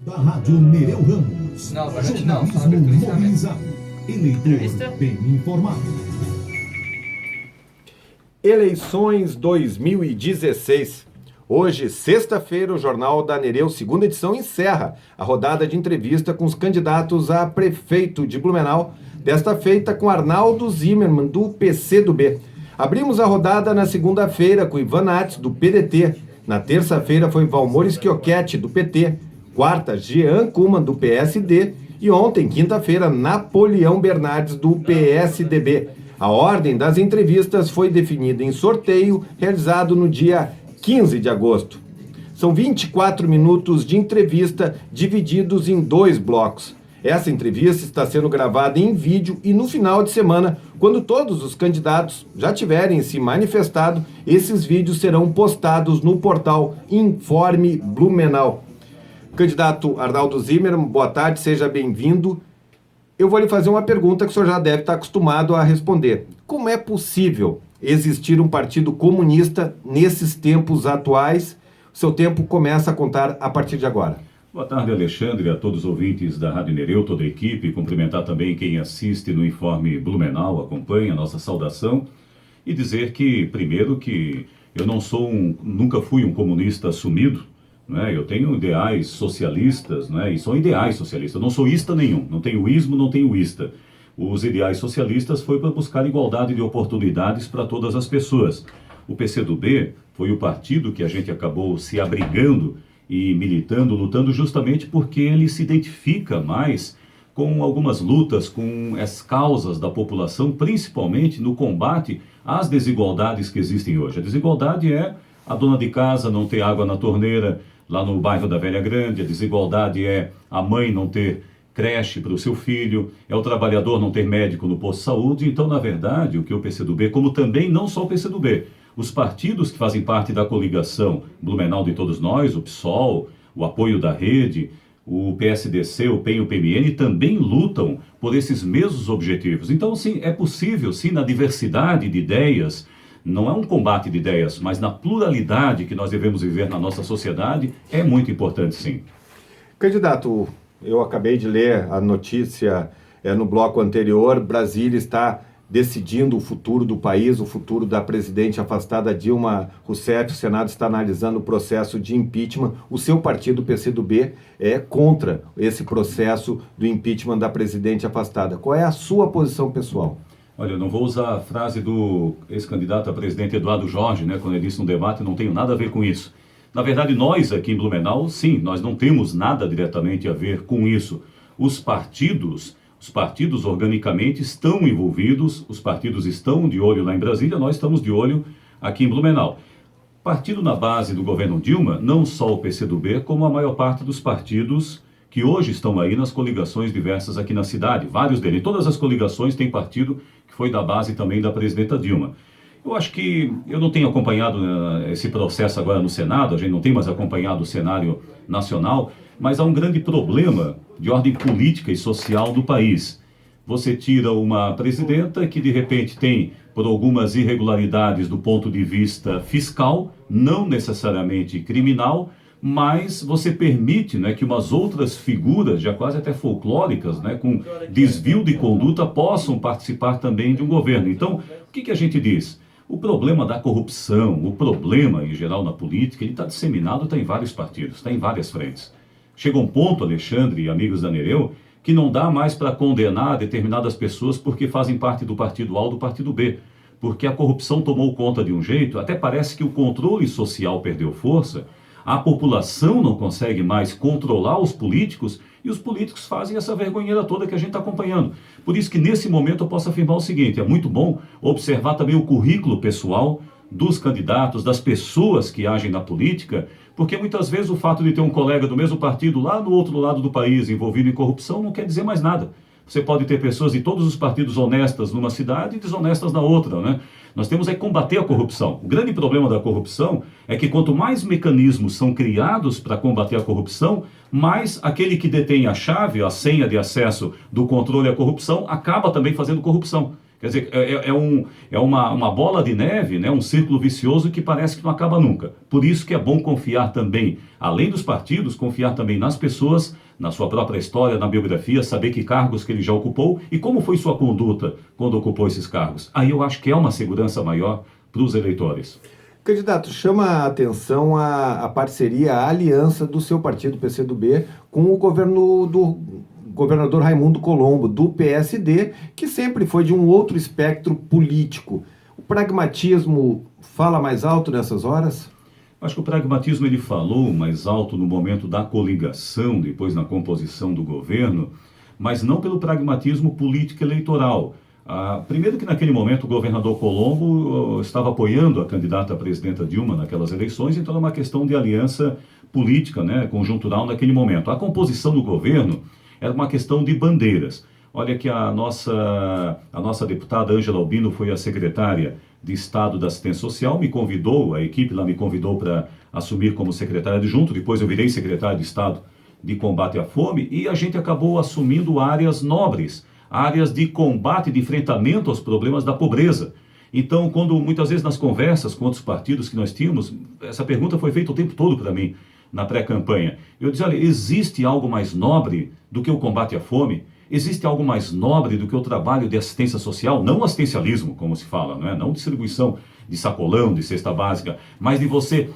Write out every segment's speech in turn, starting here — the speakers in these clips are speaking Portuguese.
Da Rádio Nereu Ramos. Não, boa noite não, só Jornalismo abertura mobilizado. Entrevista? Eleitor bem informado. Eleições 2016. Hoje, sexta-feira, o Jornal da Nereu, segunda edição, encerra a rodada de entrevista com os candidatos a prefeito de Blumenau, desta feita com Arnaldo Zimmermann, do PCdoB. Abrimos a rodada na segunda-feira com Ivan Nats, do PDT. Na terça-feira foi Valmor Schiochetti, do PT. Quarta, Jean Kuman, do PSD. E ontem, quinta-feira, Napoleão Bernardes, do PSDB. A ordem das entrevistas foi definida em sorteio, realizado no dia 15 de agosto. São 24 minutos de entrevista, divididos em 2 blocos. Essa entrevista está sendo gravada em vídeo e no final de semana, quando todos os candidatos já tiverem se manifestado, esses vídeos serão postados no portal Informe Blumenau. Candidato Arnaldo Zimmermann, boa tarde, seja bem-vindo. Eu vou lhe fazer uma pergunta que o senhor já deve estar acostumado a responder. Como é possível existir um partido comunista nesses tempos atuais? O seu tempo começa a contar a partir de agora. Boa tarde, Alexandre, a todos os ouvintes da Rádio Nereu, toda a equipe. Cumprimentar também quem assiste no Informe Blumenau, acompanha a nossa saudação. E dizer que, primeiro, que eu não sou nunca fui um comunista assumido, né? Eu tenho ideais socialistas, né? E são ideais socialistas. Eu não sou ista nenhum, não tenho ismo, não tenho ista. Os ideais socialistas foi para buscar igualdade de oportunidades para todas as pessoas. O PCdoB foi o partido que a gente acabou se abrigando e militando, lutando justamente porque ele se identifica mais com algumas lutas, com as causas da população, principalmente no combate às desigualdades que existem hoje. A desigualdade é a dona de casa não ter água na torneira lá no bairro da Velha Grande, a desigualdade é a mãe não ter creche para o seu filho, é o trabalhador não ter médico no posto de saúde. Então, na verdade, o que o PCdoB, como também não só o PCdoB, os partidos que fazem parte da coligação Blumenau de Todos Nós, o PSOL, o Apoio da Rede, o PSDC, o PEN e o PMN, também lutam por esses mesmos objetivos. Então, sim, é possível, sim, na diversidade de ideias, não é um combate de ideias, mas na pluralidade que nós devemos viver na nossa sociedade, é muito importante, sim. Candidato, eu acabei de ler a notícia no bloco anterior. Brasília está decidindo o futuro do país, o futuro da presidente afastada Dilma Rousseff. O Senado está analisando o processo de impeachment. O seu partido, o PCdoB, é contra esse processo do impeachment da presidente afastada. Qual é a sua posição pessoal? Olha, eu não vou usar a frase do ex-candidato a presidente Eduardo Jorge, né, quando ele disse no debate, não tenho nada a ver com isso. Na verdade, nós aqui em Blumenau, sim, nós não temos nada diretamente a ver com isso. Os partidos organicamente estão envolvidos, os partidos estão de olho lá em Brasília, nós estamos de olho aqui em Blumenau. Partido na base do governo Dilma, não só o PCdoB, como a maior parte dos partidos que hoje estão aí nas coligações diversas aqui na cidade, vários deles. Todas as coligações têm partido que foi da base também da presidenta Dilma. Eu acho que eu não tenho acompanhado esse processo agora no Senado, a gente não tem mais acompanhado o cenário nacional, mas há um grande problema de ordem política e social do país. Você tira uma presidenta que de repente tem, por algumas irregularidades do ponto de vista fiscal, não necessariamente criminal, mas você permite, né, que umas outras figuras, já quase até folclóricas, né, com desvio de conduta, possam participar também de um governo. Então, o que a gente diz? O problema da corrupção, o problema em geral na política, ele está disseminado, está em vários partidos, está em várias frentes. Chega um ponto, Alexandre e amigos da Nereu, que não dá mais para condenar determinadas pessoas porque fazem parte do partido A ou do partido B. Porque a corrupção tomou conta de um jeito, até parece que o controle social perdeu força, a população não consegue mais controlar os políticos e os políticos fazem essa vergonheira toda que a gente está acompanhando. Por isso que nesse momento eu posso afirmar o seguinte, é muito bom observar também o currículo pessoal dos candidatos, das pessoas que agem na política, porque muitas vezes o fato de ter um colega do mesmo partido lá no outro lado do país envolvido em corrupção não quer dizer mais nada. Você pode ter pessoas de todos os partidos honestas numa cidade e desonestas na outra, né? Nós temos que combater a corrupção. O grande problema da corrupção é que quanto mais mecanismos são criados para combater a corrupção, mais aquele que detém a chave, a senha de acesso do controle à corrupção, acaba também fazendo corrupção. Quer dizer, é uma bola de neve, né? Um círculo vicioso que parece que não acaba nunca. Por isso que é bom confiar também, além dos partidos, confiar também nas pessoas, na sua própria história, na biografia, saber que cargos que ele já ocupou e como foi sua conduta quando ocupou esses cargos. Aí eu acho que é uma segurança maior para os eleitores. Candidato, chama a atenção a parceria, a aliança do seu partido, PCdoB, com o governo do governador Raimundo Colombo, do PSD, que sempre foi de um outro espectro político. O pragmatismo fala mais alto nessas horas? Acho que o pragmatismo ele falou mais alto no momento da coligação, depois na composição do governo, mas não pelo pragmatismo político-eleitoral. Primeiro que naquele momento o governador Colombo estava apoiando a candidata a presidenta Dilma naquelas eleições, então é uma questão de aliança política, né, conjuntural naquele momento. A composição do governo era uma questão de bandeiras. Olha que a nossa deputada Ângela Albino foi a secretária de Estado da Assistência Social, me convidou, a equipe lá me convidou para assumir como secretária adjunto, depois eu virei secretário de Estado de Combate à Fome, e a gente acabou assumindo áreas nobres, áreas de combate, de enfrentamento aos problemas da pobreza. Então, quando muitas vezes nas conversas com outros partidos que nós tínhamos, essa pergunta foi feita o tempo todo para mim, na pré-campanha. Eu dizia, olha, existe algo mais nobre do que o combate à fome? Existe algo mais nobre do que o trabalho de assistência social? Não assistencialismo, como se fala, não é? Não distribuição de sacolão, de cesta básica, mas de você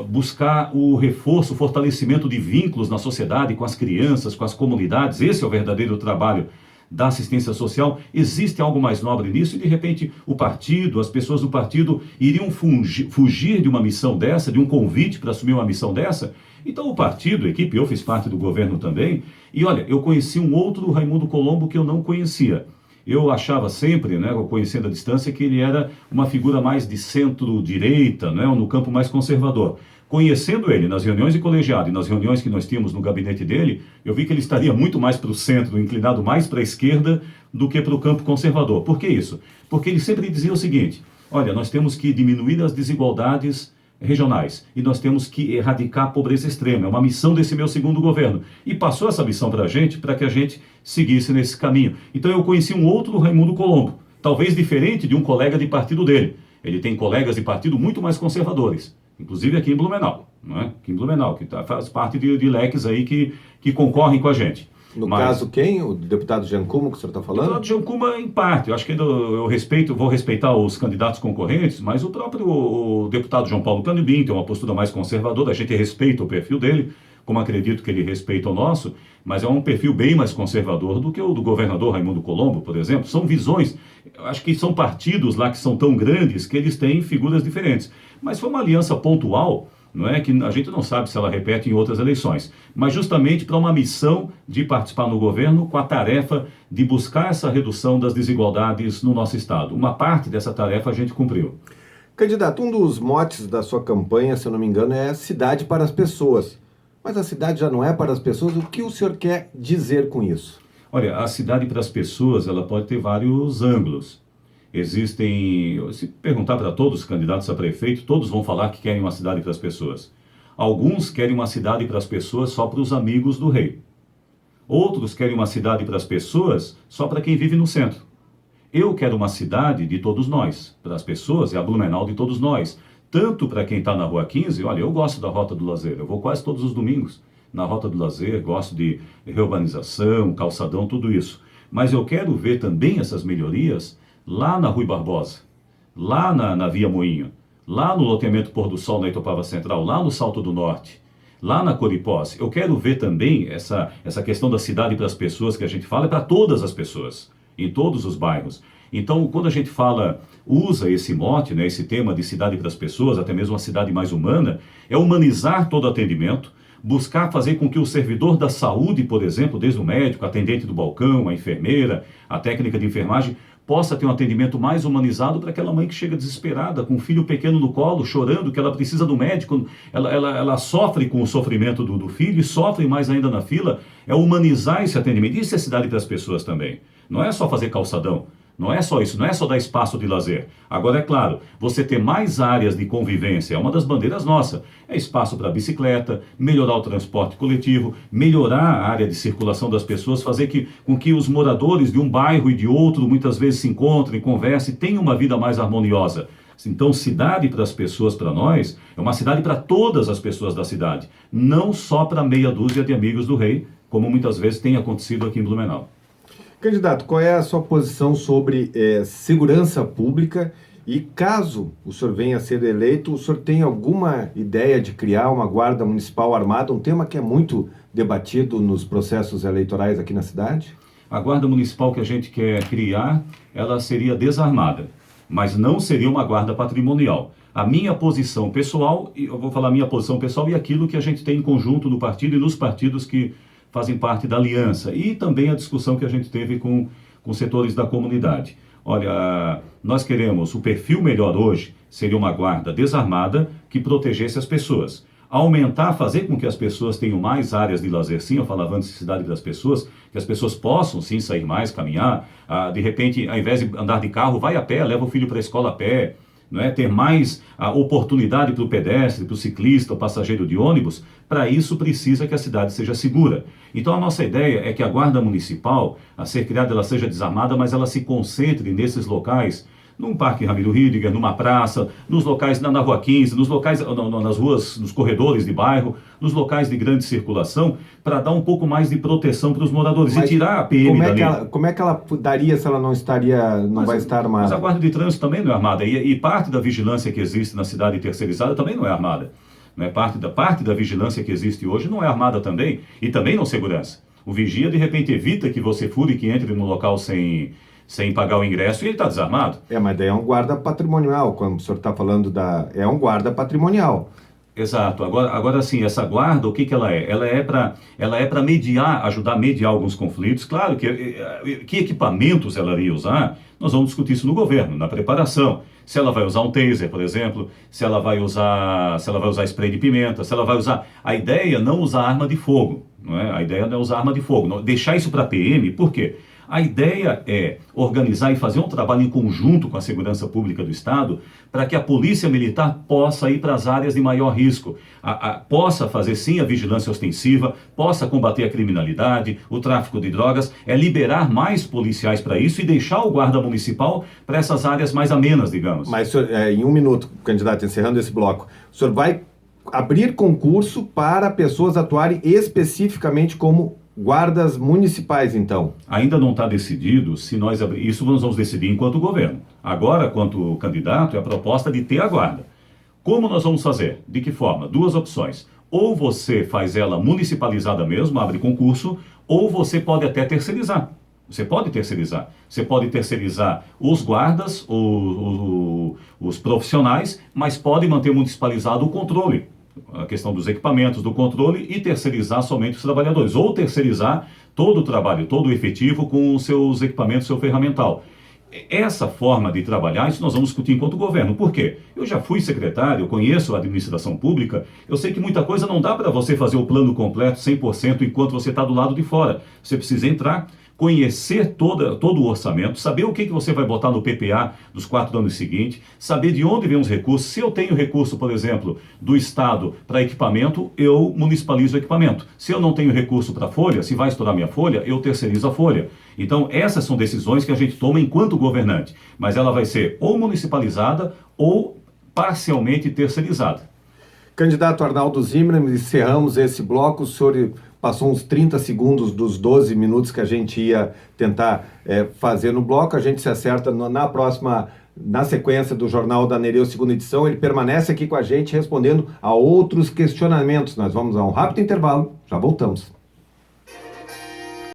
buscar o reforço, o fortalecimento de vínculos na sociedade, com as crianças, com as comunidades. Esse é o verdadeiro trabalho da assistência social. Existe algo mais nobre nisso? E de repente o partido, as pessoas do partido iriam fugir de uma missão dessa, de um convite para assumir uma missão dessa? Então o partido, a equipe, eu fiz parte do governo também, e olha, eu conheci um outro Raimundo Colombo que eu não conhecia. Eu achava sempre, né, conhecendo a distância, que ele era uma figura mais de centro-direita, né, ou no campo mais conservador. Conhecendo ele nas reuniões de colegiado e nas reuniões que nós tínhamos no gabinete dele, eu vi que ele estaria muito mais para o centro, inclinado mais para a esquerda do que para o campo conservador. Por que isso? Porque ele sempre dizia o seguinte, olha, nós temos que diminuir as desigualdades regionais e nós temos que erradicar a pobreza extrema. É uma missão desse meu segundo governo. E passou essa missão para que a gente seguisse nesse caminho. Então eu conheci um outro Raimundo Colombo, talvez diferente de um colega de partido dele. Ele tem colegas de partido muito mais conservadores, inclusive aqui em Blumenau, não é? Aqui em Blumenau, que faz parte de leques aí que concorrem com a gente. No caso, quem? O deputado Giancuma que o senhor está falando? O deputado Giancuma, em parte. Eu acho que vou respeitar os candidatos concorrentes, mas o próprio deputado João Paulo Canibim tem uma postura mais conservadora. A gente respeita o perfil dele, como acredito que ele respeita o nosso, mas é um perfil bem mais conservador do que o do governador Raimundo Colombo, por exemplo. São visões, acho que são partidos lá que são tão grandes que eles têm figuras diferentes. Mas foi uma aliança pontual, não é, que a gente não sabe se ela repete em outras eleições, mas justamente para uma missão de participar no governo com a tarefa de buscar essa redução das desigualdades no nosso estado. Uma parte dessa tarefa a gente cumpriu. Candidato, um dos motes da sua campanha, se eu não me engano, é cidade para as pessoas. Mas a cidade já não é para as pessoas. O que o senhor quer dizer com isso? Olha, a cidade para as pessoas, ela pode ter vários ângulos. Se perguntar para todos os candidatos a prefeito, todos vão falar que querem uma cidade para as pessoas. Alguns querem uma cidade para as pessoas só para os amigos do rei. Outros querem uma cidade para as pessoas só para quem vive no centro. Eu quero uma cidade de todos nós. Para as pessoas, é a Blumenau de todos nós. Tanto para quem está na Rua 15, olha, eu gosto da Rota do Lazer. Eu vou quase todos os domingos na Rota do Lazer, gosto de reurbanização, calçadão, tudo isso. Mas eu quero ver também essas melhorias lá na Rui Barbosa, lá na Via Moinho, lá no loteamento Pôr do Sol na Itopava Central, lá no Salto do Norte, lá na Coripós. Eu quero ver também essa questão da cidade para as pessoas que a gente fala, é para todas as pessoas, em todos os bairros. Então, quando a gente usa esse mote, né, esse tema de cidade para as pessoas, até mesmo uma cidade mais humana, é humanizar todo o atendimento, buscar fazer com que o servidor da saúde, por exemplo, desde o médico, atendente do balcão, a enfermeira, a técnica de enfermagem, possa ter um atendimento mais humanizado para aquela mãe que chega desesperada, com um filho pequeno no colo, chorando, que ela precisa do médico, ela sofre com o sofrimento do filho e sofre mais ainda na fila. É humanizar esse atendimento. Isso é cidade para as pessoas também. Não é só fazer calçadão, Não é só isso, não é só dar espaço de lazer. Agora, é claro, você ter mais áreas de convivência é uma das bandeiras nossas. É espaço para bicicleta, melhorar o transporte coletivo, melhorar a área de circulação das pessoas, fazer com que os moradores de um bairro e de outro muitas vezes se encontrem, conversem, tenham uma vida mais harmoniosa. Então, cidade para as pessoas, para nós, é uma cidade para todas as pessoas da cidade, não só para meia dúzia de amigos do rei, como muitas vezes tem acontecido aqui em Blumenau. Candidato, qual é a sua posição sobre segurança pública e caso o senhor venha a ser eleito, o senhor tem alguma ideia de criar uma guarda municipal armada, um tema que é muito debatido nos processos eleitorais aqui na cidade? A guarda municipal que a gente quer criar, ela seria desarmada, mas não seria uma guarda patrimonial. A minha posição pessoal, eu vou falar a minha posição pessoal e aquilo que a gente tem em conjunto no partido e nos partidos que fazem parte da aliança, e também a discussão que a gente teve com setores da comunidade. Olha, nós queremos, o perfil melhor hoje seria uma guarda desarmada que protegesse as pessoas. Aumentar, fazer com que as pessoas tenham mais áreas de lazer, sim, eu falava antes de cidade das pessoas, que as pessoas possam, sim, sair mais, caminhar, de repente, ao invés de andar de carro, vai a pé, leva o filho para a escola a pé, não é? Ter mais a oportunidade para o pedestre, para o ciclista, o passageiro de ônibus. Para isso precisa que a cidade seja segura. Então a nossa ideia é que a guarda municipal, a ser criada, ela seja desarmada, mas ela se concentre nesses locais, num parque Ramiro Ridiger, numa praça, nos locais na Rua 15, nos locais, nas ruas, nos corredores de bairro, nos locais de grande circulação, para dar um pouco mais de proteção para os moradores. Mas e tirar a PM dali. Como é que ela daria se ela não vai estar armada? Mas a guarda de trânsito também não é armada. E parte da vigilância que existe na cidade terceirizada também não é armada. Né? Parte da vigilância que existe hoje não é armada também, e também não segurança. O vigia, de repente, evita que você fure, que entre no local sem pagar o ingresso, e ele está desarmado. Mas daí é um guarda patrimonial, quando o senhor está falando é um guarda patrimonial. Exato. Agora sim, essa guarda, o que ela é? Ela é para mediar, ajudar a mediar alguns conflitos. Claro que equipamentos ela iria usar, nós vamos discutir isso no governo, na preparação. Se ela vai usar um taser, por exemplo, se ela vai usar spray de pimenta, se ela vai usar... A ideia é não usar arma de fogo, não é? A ideia não é usar arma de fogo, não, deixar isso para a PM, por quê? A ideia é organizar e fazer um trabalho em conjunto com a segurança pública do Estado para que a polícia militar possa ir para as áreas de maior risco, possa fazer sim a vigilância ostensiva, possa combater a criminalidade, o tráfico de drogas, é liberar mais policiais para isso e deixar o guarda municipal para essas áreas mais amenas, digamos. Mas, senhor, em um minuto, candidato, encerrando esse bloco, o senhor vai abrir concurso para pessoas atuarem especificamente como guardas municipais, então? Ainda não está decidido se nós isso nós vamos decidir enquanto governo. Agora, quanto candidato, é a proposta de ter a guarda. Como nós vamos fazer? De que forma? Duas opções. Ou você faz ela municipalizada mesmo, abre concurso, ou você pode até terceirizar. Você pode terceirizar. Você pode terceirizar os guardas, os profissionais, mas pode manter municipalizado o controle. A questão dos equipamentos, do controle, e terceirizar somente os trabalhadores, ou terceirizar todo o trabalho, todo o efetivo com os seus equipamentos, seu ferramental. Essa forma de trabalhar, isso nós vamos discutir enquanto governo. Por quê? Eu já fui secretário, eu conheço a administração pública, eu sei que muita coisa não dá para você fazer o plano completo 100% enquanto você está do lado de fora. Você precisa entrar, conhecer todo o orçamento, saber o que você vai botar no PPA dos 4 anos seguintes, saber de onde vem os recursos. Se eu tenho recurso, por exemplo, do Estado para equipamento, eu municipalizo o equipamento. Se eu não tenho recurso para folha, se vai estourar minha folha, eu terceirizo a folha. Então, essas são decisões que a gente toma enquanto governante, mas ela vai ser ou municipalizada ou parcialmente terceirizada. Candidato Arnaldo Zimmermann, encerramos esse bloco. O senhor passou uns 30 segundos dos 12 minutos que a gente ia tentar fazer no bloco. A gente se acerta na sequência do Jornal da Nereu, segunda edição. Ele permanece aqui com a gente respondendo a outros questionamentos. Nós vamos a um rápido intervalo, já voltamos.